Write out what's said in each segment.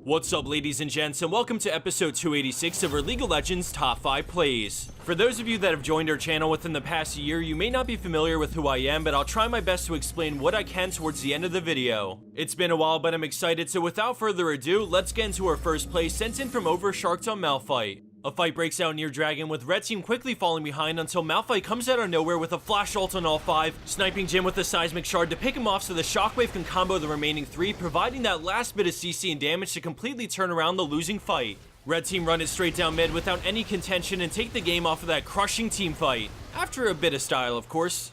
What's up, ladies and gents, and welcome to episode 286 of our League of Legends Top 5 Plays. For those of you that have joined our channel within the past year, you may not be familiar with who I am, but I'll try my best to explain what I can towards the end of the video. It's been a while, but I'm excited, so without further ado, let's get into our first play sent in from Oversharked on Malphite. A fight breaks out near Dragon, with Red Team quickly falling behind until Malphite comes out of nowhere with a flash ult on all 5, sniping Jhin with a seismic shard to pick him off so the shockwave can combo the remaining 3, providing that last bit of CC and damage to completely turn around the losing fight. Red Team run it straight down mid without any contention and take the game off of that crushing team fight. After a bit of style, of course.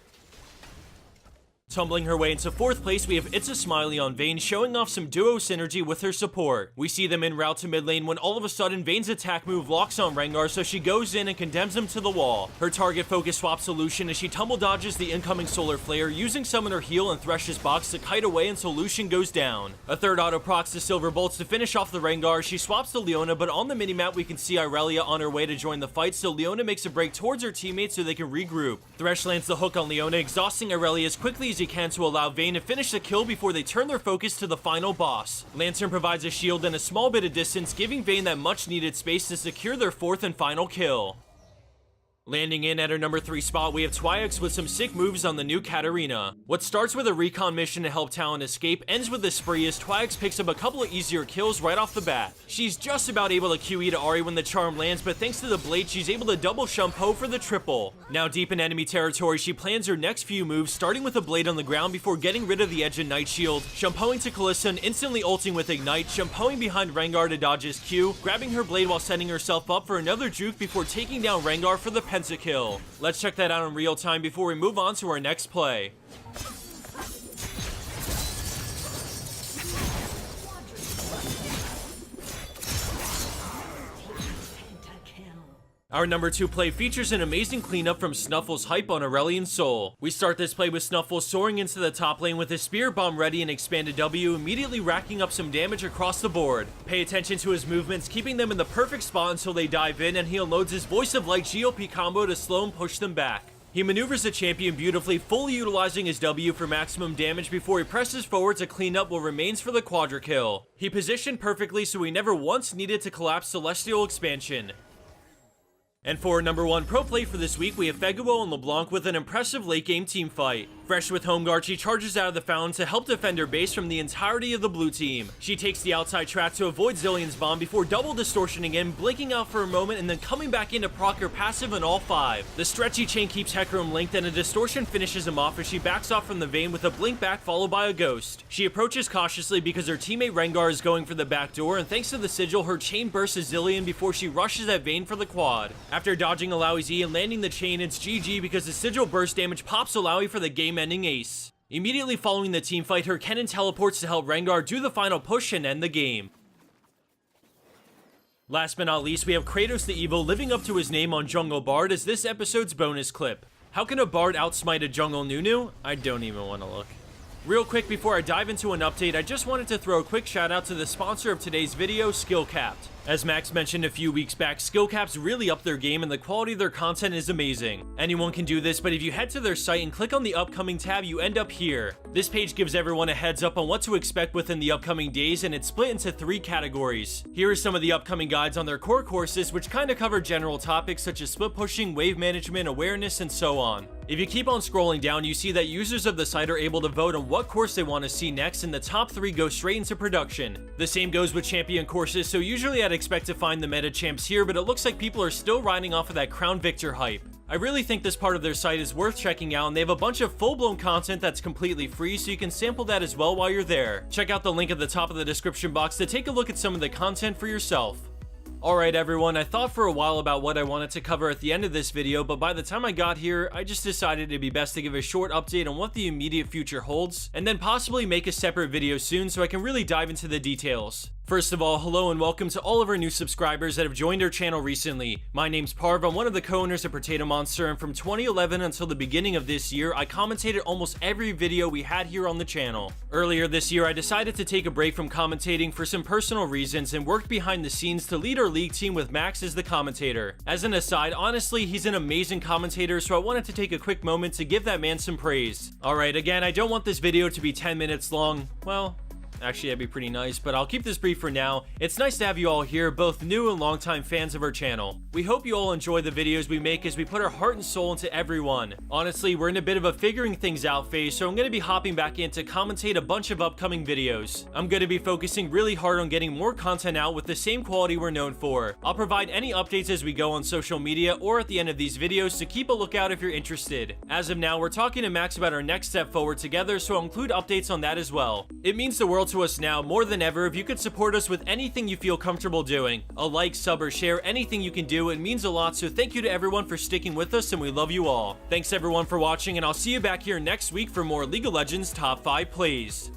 Tumbling her way into 4th place, we have It's a Smiley on Vayne, showing off some duo synergy with her support. We see them en route to mid lane when all of a sudden Vayne's attack move locks on Rengar, so she goes in and condemns him to the wall. Her target focus swap solution as she tumble dodges the incoming solar flare, using Summoner Heal and Thresh's box to kite away until Lucian goes down. A third auto procs the Silver Bolts to finish off the Rengar. She swaps to Leona, but on the minimap we can see Irelia on her way to join the fight, so Leona makes a break towards her teammates so they can regroup. Thresh lands the hook on Leona, exhausting Irelia as quickly as he can to allow Vayne to finish the kill before they turn their focus to the final boss. Lantern provides a shield and a small bit of distance, giving Vayne that much needed space to secure their 4th and final kill. Landing in at our number 3 spot, we have Twi'leks with some sick moves on the new Katarina. What starts with a recon mission to help Talon escape ends with a spree as Twi'leks picks up a couple of easier kills right off the bat. She's just about able to QE to Ahri when the charm lands, but thanks to the blade, she's able to double Shumpo for the triple. Now deep in enemy territory, she plans her next few moves, starting with a blade on the ground before getting rid of the edge and Night Shield, Shumpoing to Kalista and instantly ulting with Ignite, Shumpoing behind Rengar to dodge his Q, grabbing her blade while setting herself up for another juke before taking down Rengar for the Pentakill. Let's check that out in real time before we move on to our next play. Our number 2 play features an amazing cleanup from Snuffle's hype on Aurelion Sol. We start this play with Snuffle soaring into the top lane with his spear bomb ready and expanded W, immediately racking up some damage across the board. Pay attention to his movements, keeping them in the perfect spot until they dive in, and he unloads his Voice of Light GOP combo to slow and push them back. He maneuvers the champion beautifully, fully utilizing his W for maximum damage before he presses forward to clean up what remains for the quadra kill. He positioned perfectly so he never once needed to collapse Celestial Expansion. And for our number 1 pro play for this week, we have Feguo and LeBlanc with an impressive late game team fight. Fresh with home guard, she charges out of the fountain to help defend her base from the entirety of the blue team. She takes the outside track to avoid Zillion's bomb before double distortioning in, blinking out for a moment and then coming back in to proc her passive on all 5. The stretchy chain keeps Hecarim linked and a distortion finishes him off as she backs off from the Vayne with a blink back followed by a ghost. She approaches cautiously because her teammate Rengar is going for the back door, and thanks to the sigil, her chain bursts a Zillion before she rushes at Vayne for the quad. After dodging Alawi's E and landing the chain, it's GG because the sigil burst damage pops Alawi for the game-ending ace. Immediately following the team fight, her Kennen teleports to help Rengar do the final push and end the game. Last but not least, we have Kratos the Evil living up to his name on Jungle Bard as this episode's bonus clip. How can a Bard outsmite a Jungle Nunu? I don't even want to look. Real quick before I dive into an update, I just wanted to throw a quick shout out to the sponsor of today's video, Skillcapped. As Max mentioned a few weeks back, Skillcapped's really upped their game and the quality of their content is amazing. Anyone can do this, but if you head to their site and click on the upcoming tab, you end up here. This page gives everyone a heads up on what to expect within the upcoming days, and it's split into 3 categories. Here are some of the upcoming guides on their core courses, which kind of cover general topics such as split pushing, wave management, awareness, and so on. If you keep on scrolling down, you see that users of the site are able to vote on what course they want to see next, and the top 3 go straight into production. The same goes with champion courses, so usually I'd expect to find the meta champs here, but it looks like people are still riding off of that Crown Victor hype. I really think this part of their site is worth checking out, and they have a bunch of full-blown content that's completely free, so you can sample that as well while you're there. Check out the link at the top of the description box to take a look at some of the content for yourself. Alright everyone, I thought for a while about what I wanted to cover at the end of this video, but by the time I got here, I just decided it'd be best to give a short update on what the immediate future holds, and then possibly make a separate video soon so I can really dive into the details. First of all, hello and welcome to all of our new subscribers that have joined our channel recently. My name's Parv, I'm one of the co-owners of Potato Monster, and from 2011 until the beginning of this year, I commentated almost every video we had here on the channel. Earlier this year, I decided to take a break from commentating for some personal reasons and worked behind the scenes to lead our league team with Max as the commentator. As an aside, honestly, he's an amazing commentator, so I wanted to take a quick moment to give that man some praise. Alright, again, I don't want this video to be 10 minutes long. Well, Actually, that'd be pretty nice, but I'll keep this brief for now. It's nice to have you all here, both new and longtime fans of our channel. We hope you all enjoy the videos we make as we put our heart and soul into every one. Honestly, we're in a bit of a figuring things out phase, so I'm going to be hopping back in to commentate a bunch of upcoming videos. I'm going to be focusing really hard on getting more content out with the same quality we're known for. I'll provide any updates as we go on social media or at the end of these videos, so keep a lookout if you're interested. As of now, we're talking to Max about our next step forward together, so I'll include updates on that as well. It means the world to us now more than ever if you could support us with anything you feel comfortable doing. A like, sub, or share, anything you can do, it means a lot, so thank you to everyone for sticking with us, and we love you all. Thanks everyone for watching, and I'll see you back here next week for more League of Legends Top 5 Plays.